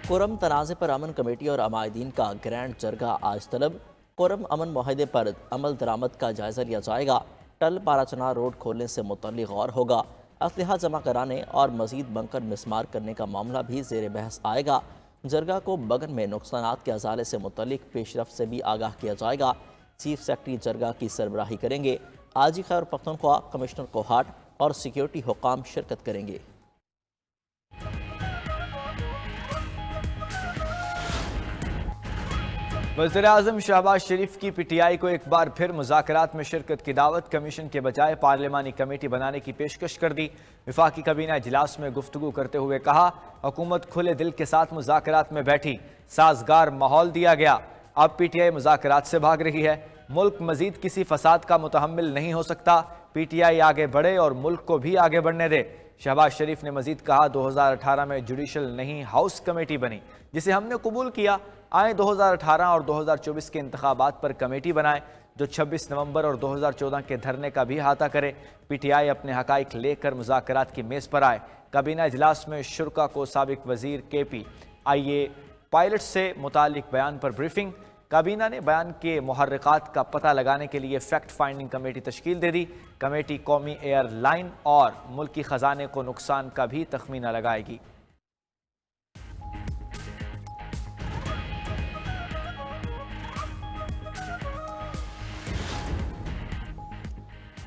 Quorum तनाज़े पर अमन committee और अमायदीन का ग्रैंड जरगा आज तलब। कोरम अमन माहिदे पर अमल दरामद का जायज़ा लिया जाएगा। टल पाराचना रोड खोलने से मुतल्लिक़ गौर होगा। असलहा जमा कराने और मज़ीद बंकर मिसमार करने का मामला भी ज़ेर बहस आएगा। जरगा को बगन में नुकसानात के अजाले से मुतल्लिक़ पेशरफ्त से भी आगाह किया जाएगा। चीफ सेक्रेटरी जरगा की सरबराही करेंगे। आजी खैबर पख्तूनख्वा, कमिश्नर कोहाट और सिक्योरिटी हुकाम शिरकत करेंगे। वज़ीर-ए-आज़म शहबाज शरीफ की पीटीआई को एक बार फिर मुज़ाकरात में शिरकत की दावत। कमीशन के बजाय पार्लिमानी कमेटी बनाने की पेशकश कर दी। वफाकी काबीना इजलास में गुफ्तगू करते हुए कहा, हुकूमत खुले दिल के साथ मुज़ाकरात में बैठी, साजगार माहौल दिया गया। अब पीटीआई मुज़ाकरात से भाग रही है। मुल्क मजीद किसी फसाद का मुतहम्मिल नहीं हो सकता। पीटीआई आगे बढ़े और मुल्क को भी आगे बढ़ने दे। शहबाज शरीफ ने मजीद कहा, 2018 में जुडिशल नहीं हाउस कमेटी बनी, जिसे हमने कबूल किया। आए 2018 और 2024 के इंतखाबात पर कमेटी बनाएं, जो 26 नवंबर और 2014 के धरने का भी अहाता करे। पीटीआई अपने हकाइक लेकर मुज़ाकरात की मेज़ पर आए। काबीना इजलास में शुरका को साबिक वजीर KPIA पायलट से मुतालिक बयान पर ब्रीफिंग। काबीना ने बयान के मुहर्रिकात का पता लगाने के लिए फैक्ट फाइंडिंग कमेटी तश्कील दे दी। कमेटी कौमी एयरलाइन और मुल्की खजाने को नुकसान का भी तखमीना लगाएगी।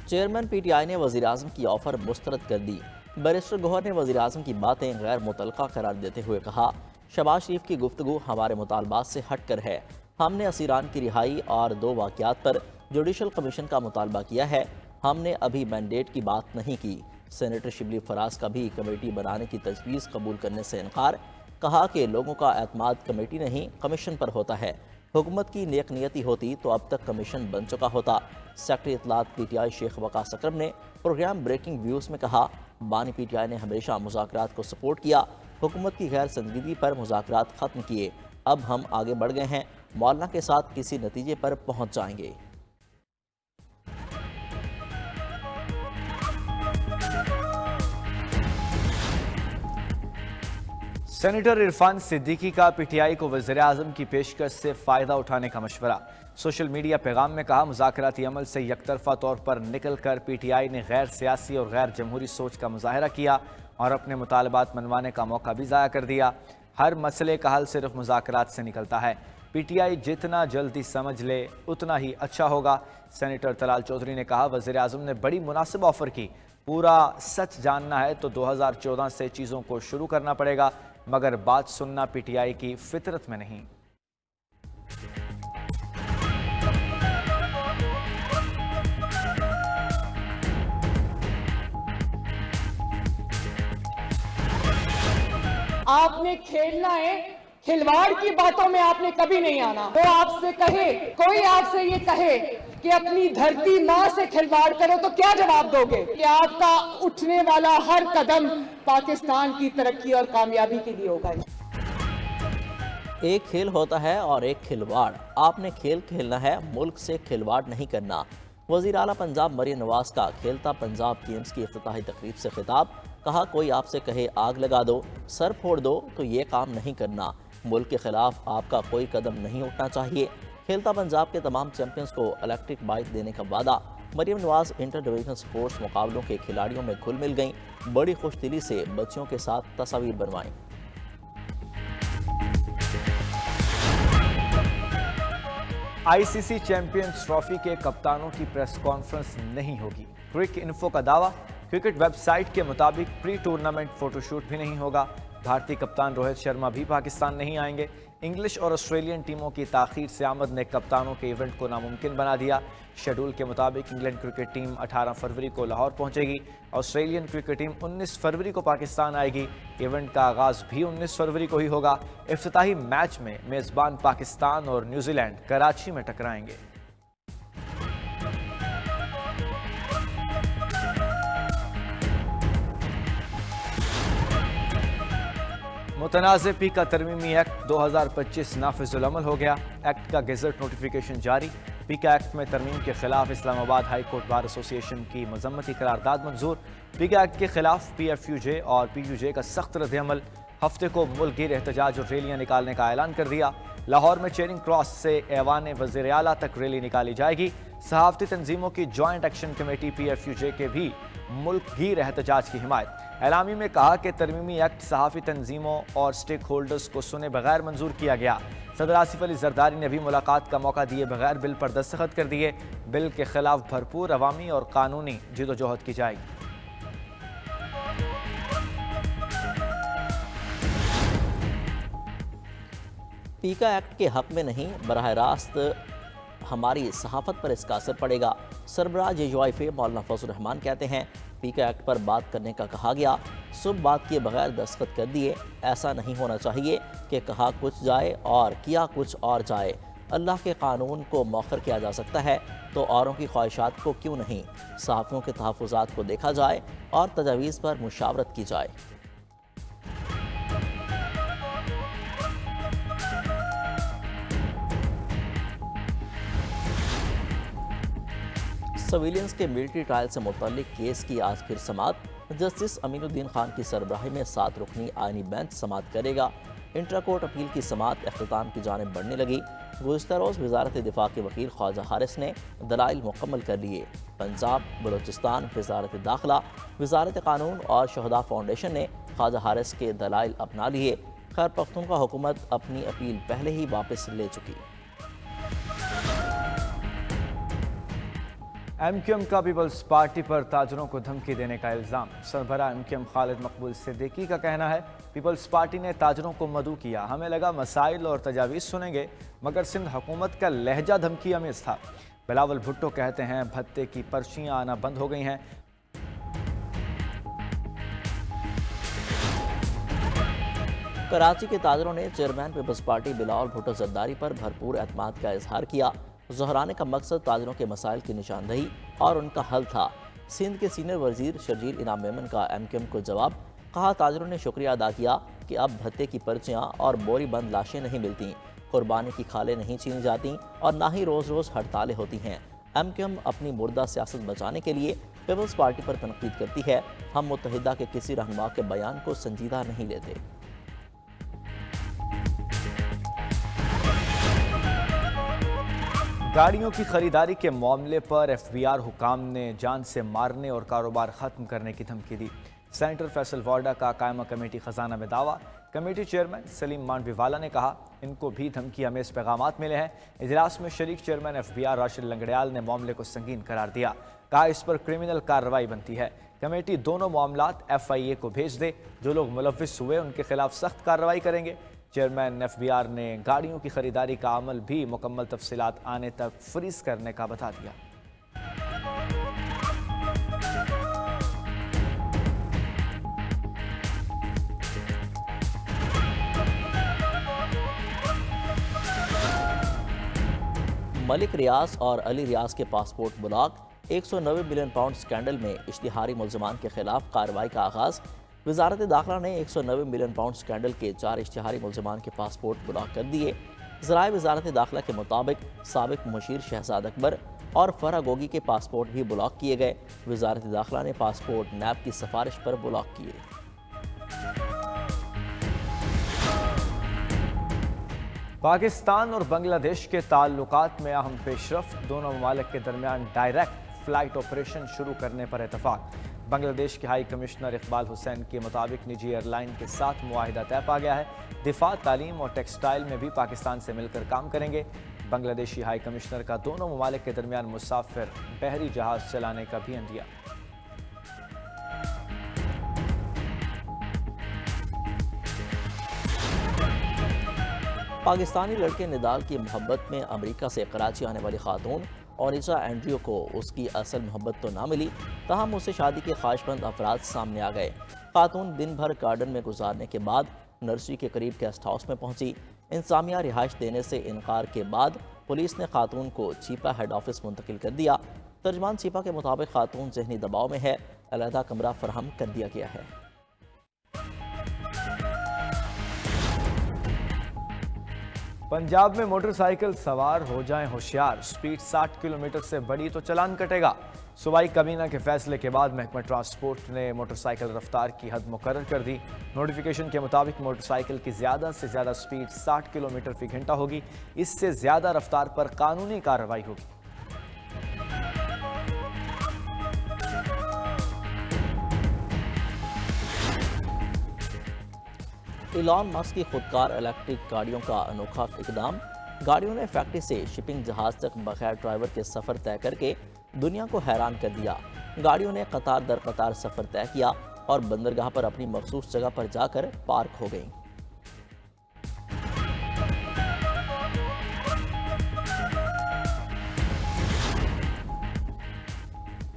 चेयरमैन PTI ने वज़ीर-ए-आज़म की ऑफर मुस्तरद कर दी। बैरिस्टर गौहर ने वज़ीर-ए-आज़म की बातें गैर मुतल्लका करार देते हुए कहा, शहबाज शरीफ की गुफ्तगू हमारे मुतालबात से हट कर है। हमने असीरान की रिहाई और 2 वाक़यात पर जुडिशल कमीशन का मुतालबा किया है। हमने अभी मैंडेट की बात नहीं की। सेनेटर शिबली फराज का भी कमेटी बनाने की तजवीज़ कबूल करने से इनकार। कहा कि लोगों का एतमाद कमेटी नहीं कमीशन पर होता है। हुकूमत की नेक नियति होती तो अब तक कमीशन बन चुका होता। सेक्रेटरी इत्तलात PTI शेख वकास अकरम ने प्रोग्राम ब्रेकिंग व्यूज़ में कहा, बानी PTI ने हमेशा मुज़ाकरात को सपोर्ट किया। हुकूमत की गैर संजीदगी पर मुज़ाकरात ख़त्म किए। अब हम आगे बढ़ गए हैं, मौलाना के साथ किसी नतीजे पर पहुँच जाएंगे। सेनेटर इरफान सिद्दीकी का पीटीआई को वज़ीर-ए-आज़म की पेशकश से फ़ायदा उठाने का मशवरा। सोशल मीडिया पैगाम में कहा, मुज़ाकराती अमल से यकतरफ़ा तौर पर निकल कर पीटीआई ने गैर सियासी और गैर जमहूरी सोच का मुज़ाहरा किया और अपने मुतालबात मनवाने का मौका भी ज़ाया कर दिया। हर मसले का हल सिर्फ मुज़ाकरात से निकलता है। पीटीआई जितना जल्दी समझ ले उतना ही अच्छा होगा। सेनेटर तलाल चौधरी ने कहा, वज़ीर-ए-आज़म ने बड़ी मुनासिब ऑफ़र की। पूरा सच जानना है तो 2014 से चीज़ों को शुरू करना पड़ेगा, मगर बात सुनना पीटीआई की फितरत में नहीं। आपने खेलना है, खिलवाड़ की बातों में आपने कभी नहीं आना। वो आपसे कहे, कोई आपसे ये कहे कि अपनी धरती माँ से खिलवाड़ करो तो क्या जवाब दोगे? कि आपका उठने वाला हर कदम पाकिस्तान की तरक्की और कामयाबी के लिए होगा। एक खेल होता है और एक खिलवाड़। आपने खेल खेलना है, मुल्क से खिलवाड़ नहीं करना। वज़ीर आला पंजाब मरियम नवाज का खेलता पंजाब गेम्स की इफ्तिताही तकरीब से खिताब। कहा, कोई आपसे कहे आग लगा दो, सर फोड़ दो तो ये काम नहीं करना। मुल्क के खिलाफ आपका कोई कदम नहीं उठना चाहिए। खेलता पंजाब के तमाम चैंपियंस को इलेक्ट्रिक बाइक देने का वादा। Maryam Nawaz inter divisional sports मुकाबलों के खिलाड़ियों में घुल मिल गईं। बड़ी खुशदिली से बच्चियों के साथ तस्वीर बनवाईं। ICC चैंपियंस ट्रॉफी के कप्तानों की प्रेस कॉन्फ्रेंस नहीं होगी। क्रिक इन्फो का दावा। क्रिकेट वेबसाइट के मुताबिक प्री टूर्नामेंट फोटोशूट भी नहीं होगा। भारतीय कप्तान रोहित शर्मा भी पाकिस्तान नहीं आएंगे। इंग्लिश और ऑस्ट्रेलियन टीमों की ताख़ीर से आमद ने कप्तानों के इवेंट को नामुमकिन बना दिया। शेड्यूल के मुताबिक इंग्लैंड क्रिकेट टीम 18 फरवरी को लाहौर पहुंचेगी। ऑस्ट्रेलियन क्रिकेट टीम 19 फरवरी को पाकिस्तान आएगी। इवेंट का आगाज़ भी 19 फरवरी को ही होगा। इफ्तिताही मैच में मेज़बान पाकिस्तान और न्यूजीलैंड कराची में टकराएंगे। मुतनाज़ पीका तरमीमी एक्ट 2025 नाफिजुल अमल हो गया। एक्ट का गेज़ट नोटिफिकेशन जारी। पीका एक्ट में तरमीम के खिलाफ Islamabad high court bar association की मजम्मती करारदाद मंजूर। पीका एक्ट के खिलाफ PFUJ और PUJ का सख्त रद्द अमल। ہفتے کو ملک گیر احتجاج اور ریلیاں نکالنے کا اعلان کر دیا۔ لاہور میں چیرنگ کراس سے ایوان وزیر اعلیٰ تک ریلی نکالی جائے گی۔ صحافتی تنظیموں کی جوائنٹ ایکشن کمیٹی PFUJ کے بھی ملک گیر احتجاج کی حمایت۔ اعلامیہ میں کہا کہ ترمیمی ایکٹ صحافی تنظیموں اور سٹیک ہولڈرز کو سنے بغیر منظور کیا گیا۔ صدر آصف علی زرداری نے بھی ملاقات کا موقع دیے بغیر بل پر دستخط کر دیے۔ بل کے خلاف بھرپور عوامی اور قانونی جدوجہد کی جائے گی۔ پیکا ایکٹ کے حق میں نہیں، براہ راست ہماری صحافت پر اس کا اثر پڑے گا۔ سربراہ JUIF مولانا فضل الرحمان کہتے ہیں پیکا ایکٹ پر بات کرنے کا کہا گیا، صبح بات کیے بغیر دستخط کر دیے۔ ایسا نہیں ہونا چاہیے کہ کہا کچھ جائے اور کیا کچھ اور جائے۔ اللہ کے قانون کو مؤخر کیا جا سکتا ہے تو اوروں کی خواہشات کو کیوں نہیں؟ صحافیوں کے تحفظات کو دیکھا جائے اور تجاویز پر مشاورت کی جائے۔ سویلینس کے ملٹری ٹرائل سے متعلق کیس کی آج پھر سماعت۔ جسٹس امین الدین خان کی سربراہی میں 7 رکنی آئینی بینچ سماعت کرے گا۔ انٹرا کورٹ اپیل کی سماعت اختتام کی جانب بڑھنے لگی۔ گزشتہ روز وزارت دفاع کے وکیل خواجہ حارث نے دلائل مکمل کر لیے۔ پنجاب، بلوچستان، وزارت داخلہ، وزارت قانون اور شہداء فاؤنڈیشن نے خواجہ حارث کے دلائل اپنا لیے۔ خیر پختونخوا حکومت اپنی اپیل پہلے ہی واپس لے چکی۔ MQM کا پیپلز پارٹی پر تاجروں کو دھمکی دینے کا الزام۔ سربراہ MQM خالد مقبول صدیقی کا کہنا ہے پیپلز پارٹی نے تاجروں کو مدعو کیا، ہمیں لگا مسائل اور تجاویز سنیں گے، مگر سندھ حکومت کا لہجہ دھمکی آمیز تھا۔ بلاول بھٹو کہتے ہیں بھتے کی پرچیاں آنا بند ہو گئی ہیں۔ کراچی کے تاجروں نے chairman Peoples Party Bilawal Bhutto Zardari پر بھرپور اعتماد کا اظہار کیا۔ ظہرانے کا مقصد تاجروں کے مسائل کی نشاندہی اور ان کا حل تھا۔ سندھ کے سینئر وزیر شرجیل انعام میمن کا MQM کو جواب، کہا تاجروں نے شکریہ ادا کیا کہ اب بھتے کی پرچیاں اور بوری بند لاشیں نہیں ملتیں، قربانی کی کھالیں نہیں چھینی جاتیں اور نہ ہی روز روز ہڑتالیں ہوتی ہیں۔ MQM اپنی مردہ سیاست بچانے کے لیے پیپلز پارٹی پر تنقید کرتی ہے۔ ہم متحدہ کے کسی رہنما کے بیان کو سنجیدہ نہیں لیتے۔ گاڑیوں کی خریداری کے معاملے پر FBR حکام نے جان سے مارنے اور کاروبار ختم کرنے کی دھمکی دی۔ سینیٹر فیصل وارڈا کا قائمہ کمیٹی خزانہ میں دعویٰ۔ کمیٹی چیئرمین سلیم مانڈوی والا نے کہا ان کو بھی دھمکی امیز پیغامات ملے ہیں۔ اجلاس میں شریک چیئرمین FBR راشد لنگڑیال نے معاملے کو سنگین قرار دیا، کہا اس پر کرمنل کارروائی بنتی ہے۔ کمیٹی دونوں معاملات FIA کو بھیج دے، جو لوگ ملوث ہوئے ان کے خلاف سخت کارروائی کریں گے۔ چیئرمین FBR نے گاڑیوں کی خریداری کا عمل بھی مکمل تفصیلات آنے تک فریز کرنے کا بتا دیا۔ ملک ریاض اور علی ریاض کے passport block. 190 million pound scandal میں اشتہاری ملزمان کے خلاف کارروائی کا آغاز۔ وزارت داخلہ نے 190 ملین پاؤنڈ سکینڈل کے 4 اشتہاری ملزمان کے پاسپورٹ بلاک کر دیے۔ ذرائع وزارت داخلہ کے مطابق سابق مشیر شہزاد اکبر اور فرح گوگی کے پاسپورٹ بھی بلاک کیے گئے۔ وزارت داخلہ نے پاسپورٹ نیب کی سفارش پر بلاک کیے۔ پاکستان اور بنگلہ دیش کے تعلقات میں اہم پیش رفت، دونوں ممالک کے درمیان ڈائریکٹ فلائٹ آپریشن شروع کرنے پر اتفاق۔ بنگلہ دیش کے ہائی کمشنر اقبال حسین کے مطابق نجی ایئر لائن کے ساتھ معاہدہ طے پا گیا ہے۔ دفاع، تعلیم اور ٹیکسٹائل میں بھی پاکستان سے مل کر کام کریں گے۔ بنگلہ دیشی ہائی کمشنر کا دونوں ممالک کے درمیان مسافر بحری جہاز چلانے کا بھی عندیہ۔ پاکستانی لڑکے نڈال کی محبت میں امریکہ سے کراچی آنے والی خاتون اونیسا اینڈریو کو اس کی اصل محبت تو نہ ملی، تاہم اسے شادی کے خواہش مند افراد سامنے آ گئے۔ خاتون دن بھر گارڈن میں گزارنے کے بعد نرسری کے قریب گیسٹ ہاؤس میں پہنچی۔ انتظامیہ رہائش دینے سے انکار کے بعد پولیس نے خاتون کو چیپا ہیڈ آفس منتقل کر دیا۔ ترجمان چیپا کے مطابق خاتون ذہنی دباؤ میں ہے، علیحدہ کمرہ فراہم کر دیا گیا ہے۔ پنجاب میں موٹر سائیکل سوار ہو جائیں ہوشیار، سپیڈ 60 کلومیٹر سے بڑی تو چلان کٹے گا۔ सूबाई कबीना के फैसले के बाद महकमा ट्रांसपोर्ट ने मोटरसाइकिल रफ्तार की हद मुकर्रर कर दी। नोटिफिकेशन के मुताबिक मोटरसाइकिल की ज़्यादा से ज़्यादा स्पीड 60 किलोमीटर फी घंटा होगी। इससे ज़्यादा रफ्तार पर कानूनी कार्रवाई होगी। इलॉन मस्क की खुदकार इलेक्ट्रिक गाड़ियों का अनोखा इकदाम। गाड़ियों ने फैक्ट्री से शिपिंग जहाज तक बगैर ड्राइवर के सफ़र तय करके दुनिया को हैरान कर दिया। गाड़ियों ने कतार दर कतार सफ़र तय किया और बंदरगाह पर अपनी मखसूस जगह पर जाकर पार्क हो गईं।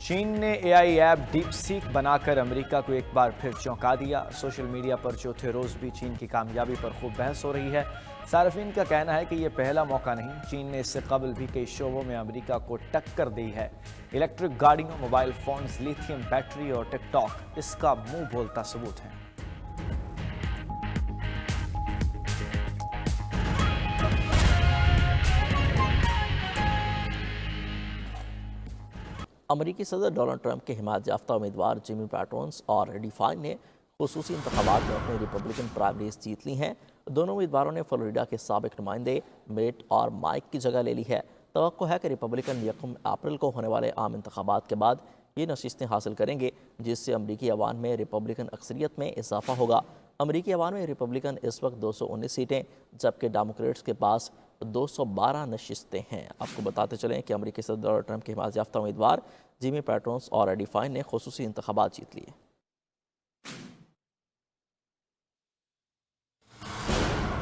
चीन ने एआई ऐप डीप सीक बनाकर अमेरिका को एक बार फिर चौंका दिया। सोशल मीडिया पर चौथे रोज भी चीन की कामयाबी पर खूब बहस हो रही है। सार्फिन का कहना है कि यह पहला मौका नहीं, चीन ने इससे कबल भी कई शोबों में अमेरिका को टक्कर दी है। इलेक्ट्रिक गाड़ियों, मोबाइल फोन्स, लिथियम बैटरी और टिकटॉक इसका मुंह बोलता सबूत है। अमरीकी सदर डोनाल्ड ट्रंप के हिमायत याफ्ता उम्मीदवार जिमी पैट्रोन्स और डिफाइन ने खुसूसी इंतखाबात में अपनी रिपब्लिकन प्राइमरीज जीत ली हैं। दोनों उम्मीदवारों ने फ्लोरिडा के साबिक नुमाइंदे मेट और माइक की जगह ले ली है। तवक्को है कि रिपब्लिकन 1 अप्रैल को होने वाले आम इंतखाबात के बाद ये नशिस्तें हासिल करेंगे, जिससे अमरीकी अवान में रिपब्लिकन अक्सरियत में इजाफा होगा। अमरीकी अवान में रिपब्लिकन इस वक्त 219 सीटें जबकि डेमोक्रेट्स के पास 212 नशिस्तें हैं। आपको बताते चलें कि अमरीकी सदर डोनाल्ड ट्रंप के हिमायत याफ्ता उम्मीदवार जिमी पैट्रोन्स और डिफाइन ने खुसूसी इंतखाबात जीत लिए।